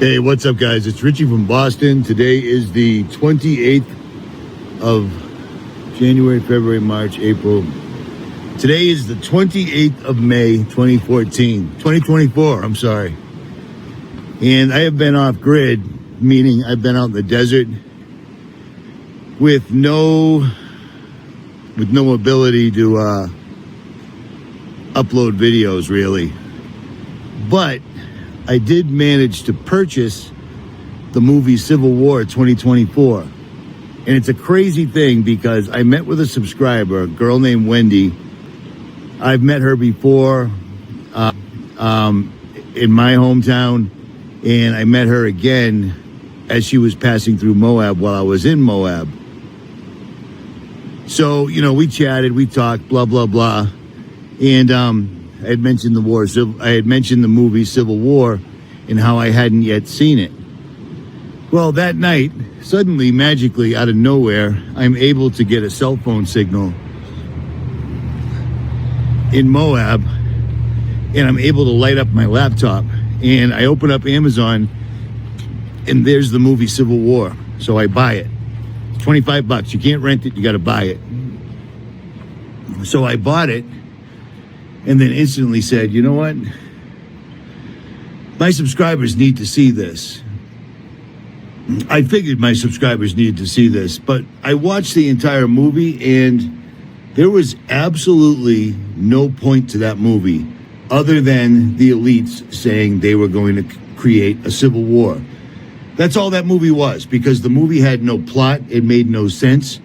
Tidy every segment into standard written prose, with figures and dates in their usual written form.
Hey, what's up, guys? It's Richie from Boston. Today is the 28th of January, February, March, April. Today is the 28th of May, 2024, I'm sorry. And I have been off grid, meaning I've been out in the desert with no ability to upload videos, really. But I did manage to purchase the movie Civil War 2024. And it's a crazy thing because I met with a subscriber, a girl named Wendy. I've met her before in my hometown, and I met her again as she was passing through Moab while I was in Moab. So, you know, we chatted, we talked, blah, blah, blah. And I had mentioned the movie Civil War and how I hadn't yet seen it. Well, that night, suddenly, magically, out of nowhere, I'm able to get a cell phone signal in Moab, and I'm able to light up my laptop. And I open up Amazon, and there's the movie Civil War. So I buy it. It's $25. You can't rent it, you got to buy it. So I bought it. And then instantly said, you know what? My subscribers need to see this. I figured my subscribers needed to see this, but I watched the entire movie and there was absolutely no point to that movie other than the elites saying they were going to create a civil war. That's all that movie was, because the movie had no plot. It made no sense.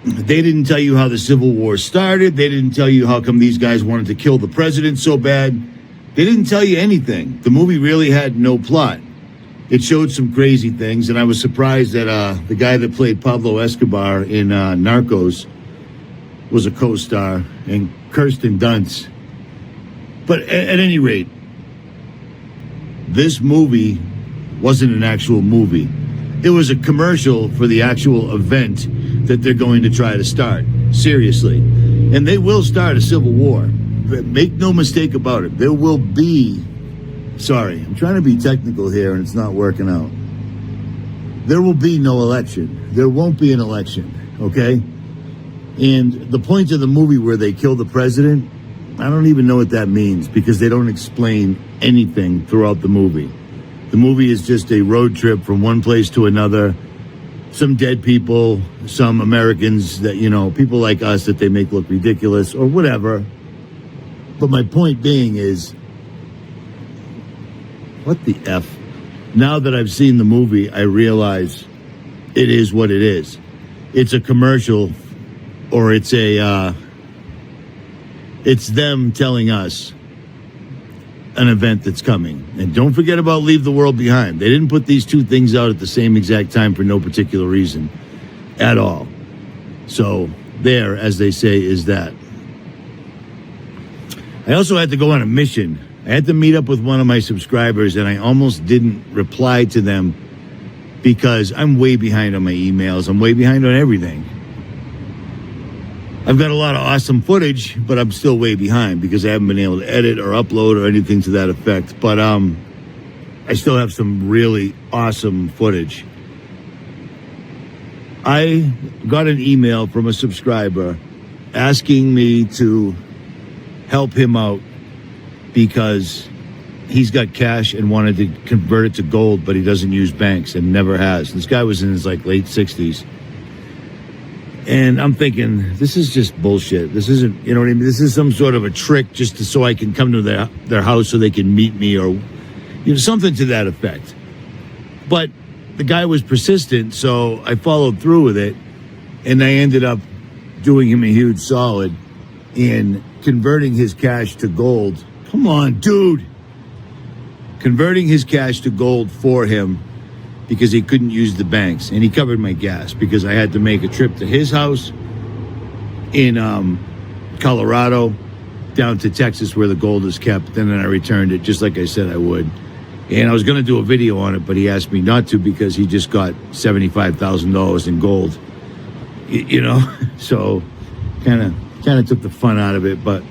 They didn't tell you how the Civil War started. They didn't tell you how come these guys wanted to kill the president so bad. They didn't tell you anything. The movie really had no plot. It showed some crazy things, and I was surprised that the guy that played Pablo Escobar in Narcos was a co-star, and Kirsten Dunst. But at any rate, this movie wasn't an actual movie. It was a commercial for the actual event that they're going to try to start. Seriously. And they will start a civil war. Make no mistake about it. There will be... Sorry, I'm trying to be technical here and it's not working out. There will be no election. There won't be an election, okay? And the point of the movie where they kill the president, I don't even know what that means because they don't explain anything throughout the movie. The movie is just a road trip from one place to another. Some dead people, some Americans that, you know, people like us that they make look ridiculous or whatever. But my point being is, what the F? Now that I've seen the movie, I realize it is what it is. It's a commercial, or it's them telling us an event that's coming. And don't forget about Leave the World Behind. They didn't put these two things out at the same exact time for no particular reason at all. So there, as they say, is that. I also had to go on a mission. I had to meet up with one of my subscribers, and I almost didn't reply to them because I'm way behind on my emails. I'm way behind on everything. I've got a lot of awesome footage, but I'm still way behind because I haven't been able to edit or upload or anything to that effect. But I still have some really awesome footage. I got an email from a subscriber asking me to help him out because he's got cash and wanted to convert it to gold, but he doesn't use banks and never has. This guy was in his late 60s. And I'm thinking, this is just bullshit. This isn't, you know what I mean? This is some sort of a trick just so I can come to their house so they can meet me or, you know, something to that effect. But the guy was persistent, so I followed through with it. And I ended up doing him a huge solid in converting his cash to gold. Come on, dude. Converting his cash to gold for him because he couldn't use the banks. And he covered my gas because I had to make a trip to his house in Colorado down to Texas where the gold is kept. And then I returned it just like I said I would. And I was going to do a video on it, but he asked me not to because he just got $75,000 in gold. You know? So kind of took the fun out of it. But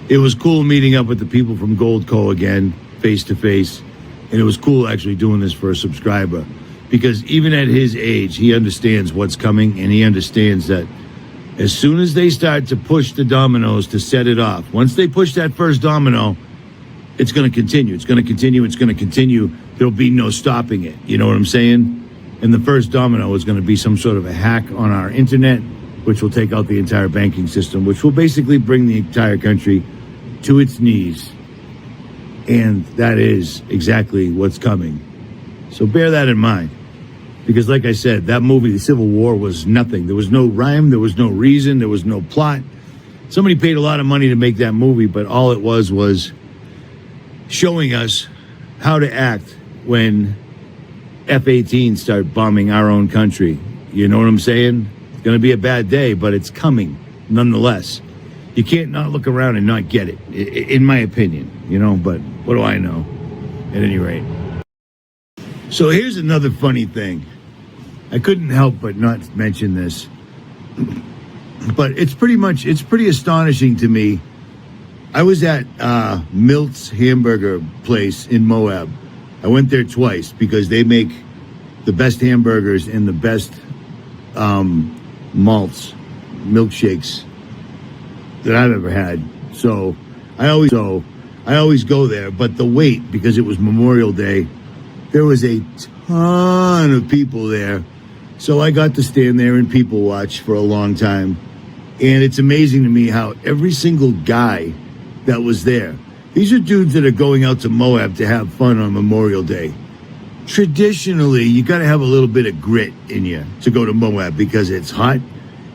it was cool meeting up with the people from Gold Co. again, face to face. And it was cool actually doing this for a subscriber, because even at his age, he understands what's coming, and he understands that as soon as they start to push the dominoes to set it off, once they push that first domino, it's going to continue. It's going to continue. It's going to continue. There'll be no stopping it. You know what I'm saying? And the first domino is going to be some sort of a hack on our internet, which will take out the entire banking system, which will basically bring the entire country to its knees. And that is exactly what's coming. So bear that in mind. Because like I said, that movie, The Civil War, was nothing. There was no rhyme. There was no reason. There was no plot. Somebody paid a lot of money to make that movie, but all it was showing us how to act when F-18 start bombing our own country. You know what I'm saying? It's going to be a bad day, but it's coming nonetheless. You can't not look around and not get it, in my opinion, you know, but what do I know? At any rate. So here's another funny thing. I couldn't help but not mention this, but it's pretty astonishing to me. I was at Milt's hamburger place in Moab. I went there twice because they make the best hamburgers and the best malts, milkshakes that I've ever had. So I always go there. But the wait, because it was Memorial Day, there was a ton of people there. So I got to stand there and people watch for a long time. And it's amazing to me how every single guy that was there, these are dudes that are going out to Moab to have fun on Memorial Day. Traditionally, you got to have a little bit of grit in you to go to Moab, because it's hot,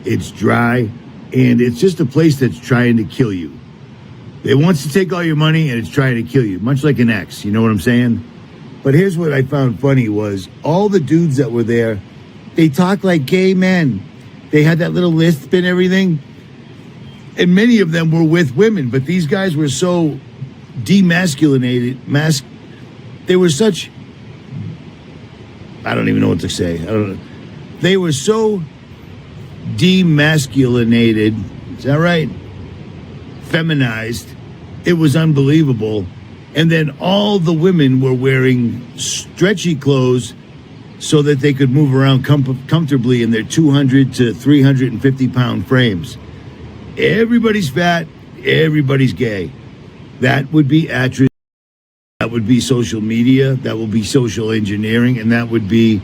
it's dry, and it's just a place that's trying to kill you. It wants to take all your money, and it's trying to kill you, much like an ex, you know what I'm saying? But here's what I found funny was all the dudes that were there, they talk like gay men. They had that little lisp and everything. And many of them were with women, but these guys were so demasculinated. They were such, I don't even know what to say. I don't know. They were so demasculinated. Is that right? Feminized. It was unbelievable. And then all the women were wearing stretchy clothes so that they could move around comfortably in their 200 to 350 pound frames. Everybody's fat, everybody's gay. That would be atrazine, that would be social media, that would be social engineering, and that would be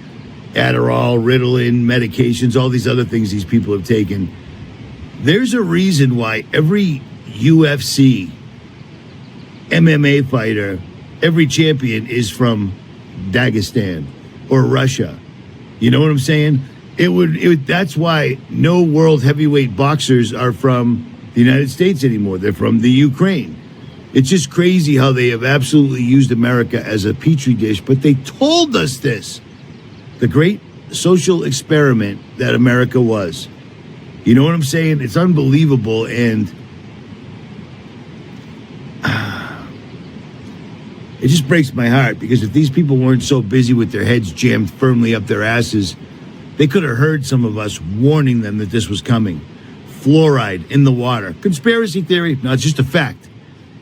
Adderall, Ritalin, medications, all these other things these people have taken. There's a reason why every UFC, MMA fighter, every champion is from Dagestan or Russia. You know what I'm saying? That's why no world heavyweight boxers are from the United States anymore. They're from the Ukraine. It's just crazy how they have absolutely used America as a petri dish, but they told us this. The great social experiment that America was. You know what I'm saying? It's unbelievable, and it just breaks my heart, because if these people weren't so busy with their heads jammed firmly up their asses, they could have heard some of us warning them that this was coming. Fluoride in the water. Conspiracy theory? No, it's just a fact.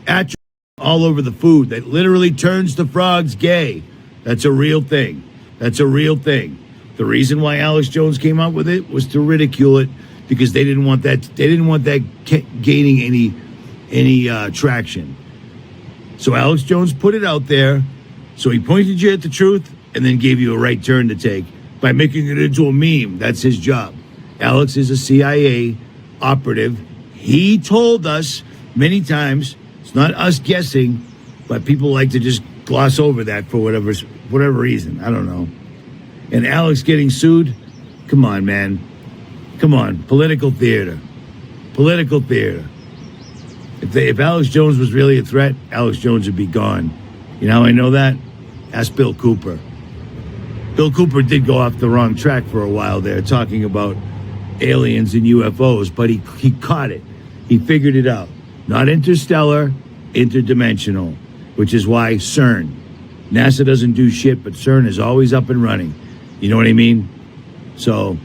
Atrazine all over the food that literally turns the frogs gay. That's a real thing. That's a real thing. The reason why Alex Jones came out with it was to ridicule it, because they didn't want that. They didn't want that gaining any traction. So Alex Jones put it out there. So he pointed you at the truth and then gave you a right turn to take by making it into a meme. That's his job. Alex is a CIA operative. He told us many times. It's not us guessing, but people like to just gloss over that for whatever reason. I don't know. And Alex getting sued? Come on, man. Come on. Political theater. Political theater. If Alex Jones was really a threat, Alex Jones would be gone. You know how I know that? Ask Bill Cooper. Bill Cooper did go off the wrong track for a while there, talking about aliens and UFOs, but he caught it. He figured it out. Not interstellar, interdimensional, which is why CERN. NASA doesn't do shit, but CERN is always up and running. You know what I mean? So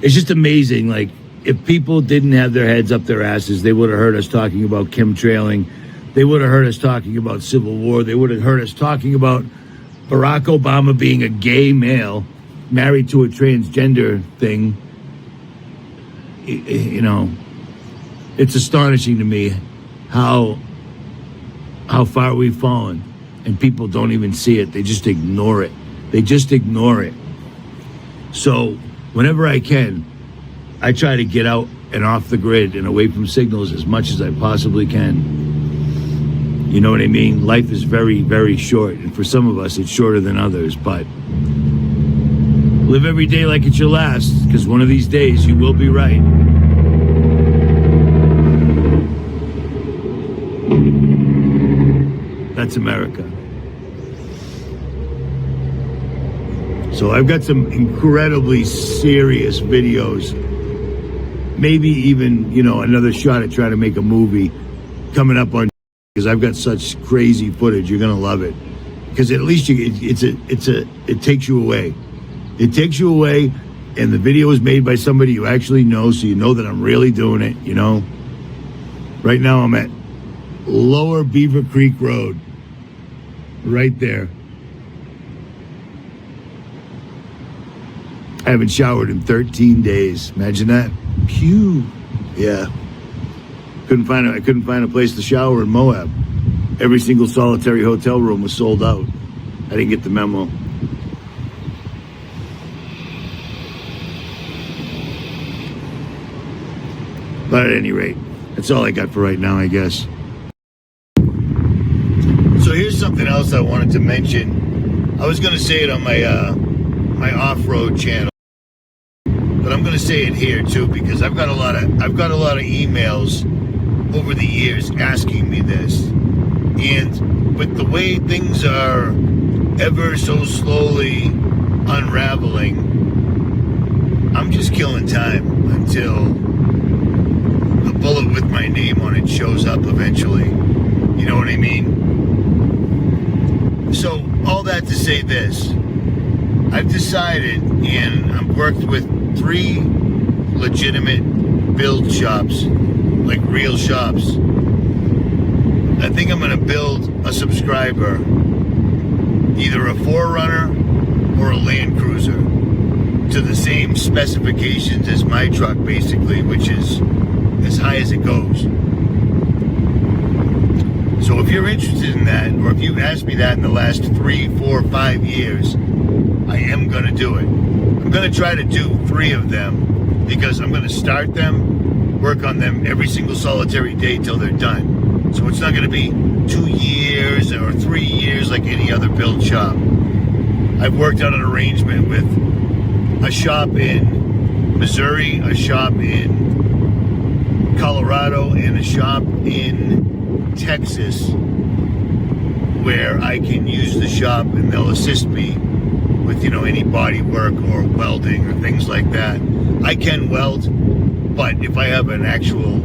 it's just amazing. Like, if people didn't have their heads up their asses, they would have heard us talking about chemtrailing. They would have heard us talking about Civil War. They would have heard us talking about Barack Obama being a gay male married to a transgender thing. You know, it's astonishing to me how far we've fallen, and people don't even see it. They just ignore it. They just ignore it. So whenever I can, I try to get out and off the grid and away from signals as much as I possibly can. You know what I mean? Life is very, very short, and for some of us, it's shorter than others, but live every day like it's your last, because one of these days you will be right. That's America. So I've got some incredibly serious videos, maybe even, you know, another shot at trying to make a movie coming up on, because I've got such crazy footage. You're gonna love it, because at least it takes you away. It takes you away, and the video is made by somebody you actually know, so you know that I'm really doing it. You know, right now I'm at Lower Beaver Creek Road, right there. I haven't showered in 13 days. Imagine that. Phew. Yeah. I couldn't find a place to shower in Moab. Every single solitary hotel room was sold out. I didn't get the memo. But at any rate, that's all I got for right now, I guess. So here's something else I wanted to mention. I was going to say it on my off-road channel, but I'm going to say it here too, because I've got a lot of emails over the years asking me this, and with the way things are ever so slowly unraveling, I'm just killing time until the bullet with my name on it shows up eventually. You know what I mean? So all that to say this, I've decided, and I've worked with 3 legitimate build shops, like real shops. I think I'm gonna build a subscriber, either a 4Runner or a Land Cruiser, to the same specifications as my truck, basically, which is as high as it goes. So if you're interested in that, or if you've asked me that in the last 3, 4, 5 years, I am gonna do it. I'm gonna try to do 3 of them, because I'm gonna start them, work on them every single solitary day till they're done. So it's not gonna be 2 years or 3 years like any other build shop. I've worked out an arrangement with a shop in Missouri, a shop in Colorado, and a shop in Texas, where I can use the shop and they'll assist me with, you know, any body work or welding or things like that. I can weld, but if I have an actual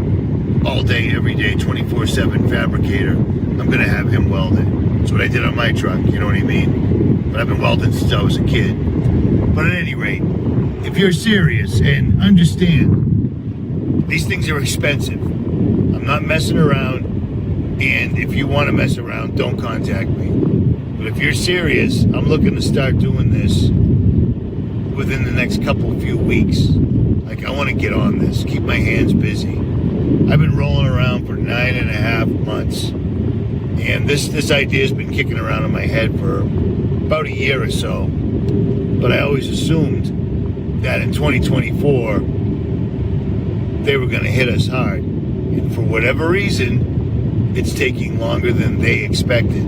all day, every day, 24/7 fabricator, I'm gonna have him weld it. That's what I did on my truck, you know what I mean? But I've been welding since I was a kid. But at any rate, if you're serious and understand, these things are expensive. I'm not messing around, and if you want to mess around, don't contact me. But if you're serious, I'm looking to start doing this within the next few weeks. Like, I want to get on this, keep my hands busy. I've been rolling around for 9.5 months, and this idea's been kicking around in my head for about a year or so. But I always assumed that in 2024 they were going to hit us hard, and for whatever reason, it's taking longer than they expected,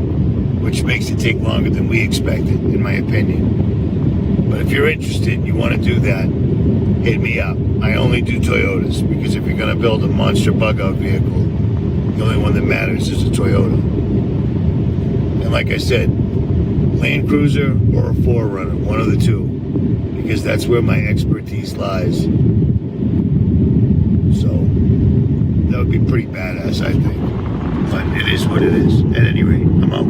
which makes it take longer than we expected, in my opinion. But if you're interested and you want to do that, hit me up. I only do Toyotas, because if you're going to build a monster bug-out vehicle, the only one that matters is a Toyota. And like I said, Land Cruiser or a 4Runner, one of the two, because that's where my expertise lies. So that would be pretty badass, I think. But it is what it is. At any rate, I'm out.